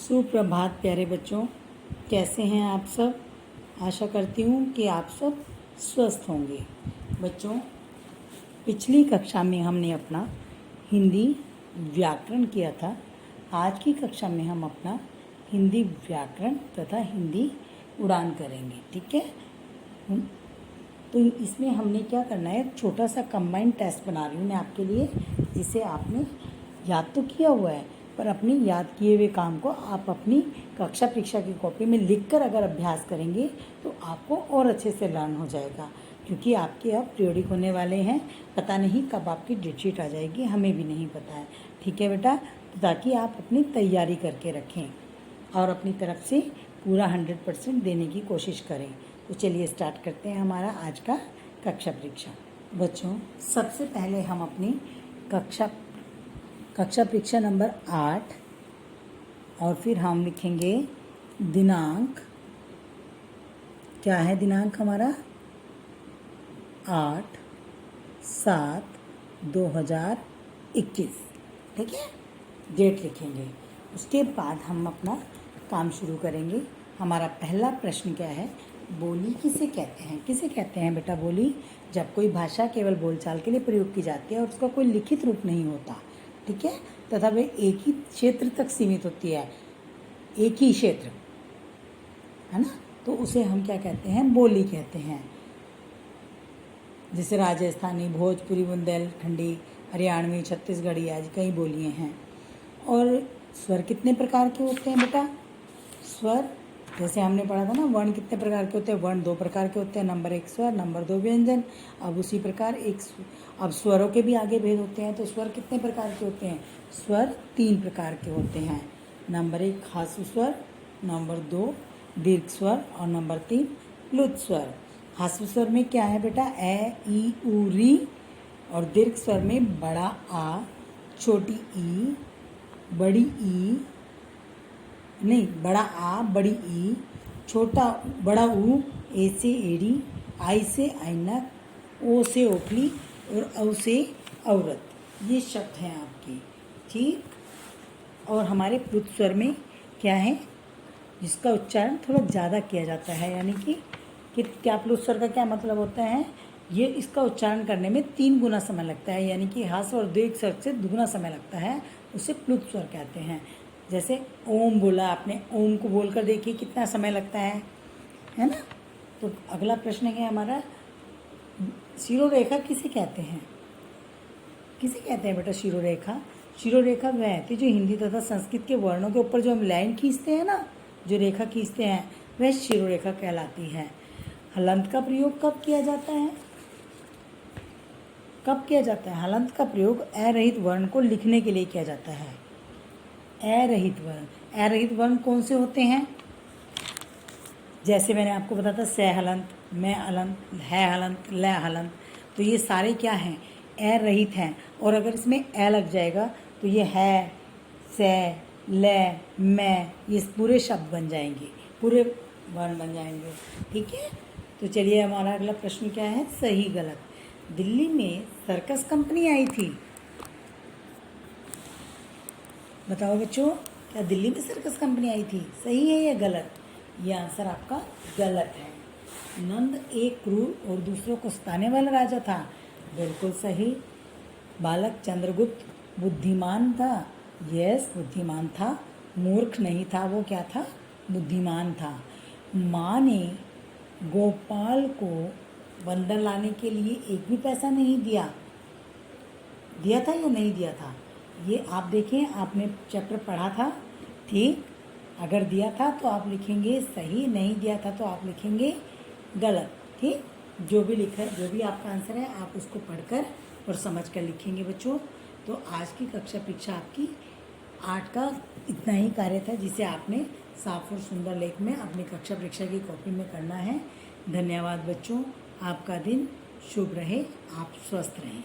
सुप्रभात प्यारे बच्चों, कैसे हैं आप सब। आशा करती हूँ कि आप सब स्वस्थ होंगे। बच्चों, पिछली कक्षा में हमने अपना हिंदी व्याकरण किया था। आज की कक्षा में हम अपना हिंदी व्याकरण तथा हिंदी उड़ान करेंगे, ठीक है। तो इसमें हमने क्या करना है, छोटा सा कंबाइंड टेस्ट बना रही हूँ मैं आपके लिए, जिसे आपने याद तो किया हुआ है, पर अपनी याद किए हुए काम को आप अपनी कक्षा परीक्षा की कॉपी में लिखकर अगर अभ्यास करेंगे तो आपको और अच्छे से लर्न हो जाएगा। क्योंकि आपके अब पीरियडिक होने वाले हैं, पता नहीं कब आपकी डेट शीट आ जाएगी, हमें भी नहीं पता है, ठीक है बेटा। तो ताकि आप अपनी तैयारी करके रखें और अपनी तरफ से पूरा 100% देने की कोशिश करें। तो चलिए स्टार्ट करते हैं हमारा आज का कक्षा परीक्षा। बच्चों, सबसे पहले हम अपनी कक्षा परीक्षा नंबर 8 और फिर हम लिखेंगे दिनांक। क्या है दिनांक हमारा? 8/7/2021, ठीक है। डेट लिखेंगे। उसके बाद हम अपना काम शुरू करेंगे। हमारा पहला प्रश्न क्या है? बोली किसे कहते हैं? किसे कहते हैं बेटा बोली? जब कोई भाषा केवल बोलचाल के लिए प्रयोग की जाती है और उसका कोई लिखित रूप नहीं होता, ठीक है, तथा वे एक ही क्षेत्र तक सीमित होती है, एक ही क्षेत्र, है ना, तो उसे हम क्या कहते हैं? बोली कहते हैं। जैसे राजस्थानी, भोजपुरी, बुंदेलखंडी, हरियाणवी, छत्तीसगढ़ी आदि कई बोलियां हैं। और स्वर कितने प्रकार के होते हैं बेटा? स्वर जैसे हमने पढ़ा था ना, वर्ण कितने प्रकार के होते हैं? वर्ण 2 प्रकार के होते हैं, नंबर 1 स्वर, नंबर 2 व्यंजन। अब उसी प्रकार अब स्वरों के भी आगे भेद होते हैं, तो स्वर कितने प्रकार के होते हैं? स्वर 3 प्रकार के होते हैं, नंबर 1 ह्रस्व स्वर, नंबर 2 दीर्घ स्वर और नंबर 3 प्लुत स्वर। ह्रस्व स्वर में क्या है बेटा? ए, ई, उ, री। और दीर्घ स्वर में बड़ा आ, छोटी ई, बड़ी ई, नहीं, बड़ा आ, बड़ी ई, बड़ा ऊ, ए से एड़ी, आई से ऐनक, ओ से ओखली और औ से औरत। ये शब्द हैं आपके, ठीक। और हमारे प्लुत स्वर में क्या है, जिसका उच्चारण थोड़ा ज़्यादा किया जाता है, यानी कि क्या प्लुत स्वर का क्या मतलब होता है? ये इसका उच्चारण करने में 3 गुना समय लगता है, यानी कि ह्रस्व और दीर्घ स्वर से दुगुना समय लगता है, उसे प्लुत स्वर कहते हैं। जैसे ओम बोला आपने, ओम को बोलकर देखिए कितना समय लगता है ना। तो अगला प्रश्न है हमारा, शिरोरेखा किसे कहते हैं? किसे कहते हैं बेटा शिरोरेखा? शिरोरेखा वह है जो हिंदी तथा संस्कृत के वर्णों के ऊपर जो हम लाइन खींचते हैं ना, जो रेखा खींचते हैं, वह शिरोरेखा कहलाती है। हलंत का प्रयोग कब किया जाता है? कब किया जाता है? हलंत का प्रयोग अरहित वर्ण को लिखने के लिए किया जाता है। अरहित वर्ण कौन से होते हैं? जैसे मैंने आपको बताया था, स हलंत, मैं हलंत, है हलंत, ल हलंत। तो ये सारे क्या हैं? अरहित हैं। और अगर इसमें ए लग जाएगा तो ये है, से, ल, मैं, ये पूरे शब्द बन जाएंगे, पूरे वर्ण बन जाएंगे, ठीक है। तो चलिए हमारा अगला प्रश्न क्या है? सही गलत। दिल्ली में सर्कस कंपनी आई थी। बताओ बच्चों, क्या दिल्ली में सर्कस कंपनी आई थी? सही है या गलत? ये आंसर आपका गलत है। नंद एक क्रूर और दूसरों को सताने वाला राजा था। बिल्कुल सही। बालक चंद्रगुप्त बुद्धिमान था। यस, बुद्धिमान था, मूर्ख नहीं था। वो क्या था? बुद्धिमान था। माँ ने गोपाल को बंदर लाने के लिए एक भी पैसा नहीं दिया। दिया था या नहीं दिया था? ये आप देखें, आपने चैप्टर पढ़ा था, ठीक। अगर दिया था तो आप लिखेंगे सही, नहीं दिया था तो आप लिखेंगे गलत, ठीक। जो भी लिखा है, जो भी आपका आंसर है, आप उसको पढ़कर और समझकर लिखेंगे बच्चों। तो आज की कक्षा परीक्षा आपकी 8 का इतना ही कार्य था, जिसे आपने साफ और सुंदर लेख में अपनी कक्षा परीक्षा की कॉपी में करना है। धन्यवाद बच्चों, आपका दिन शुभ रहे, आप स्वस्थ रहें।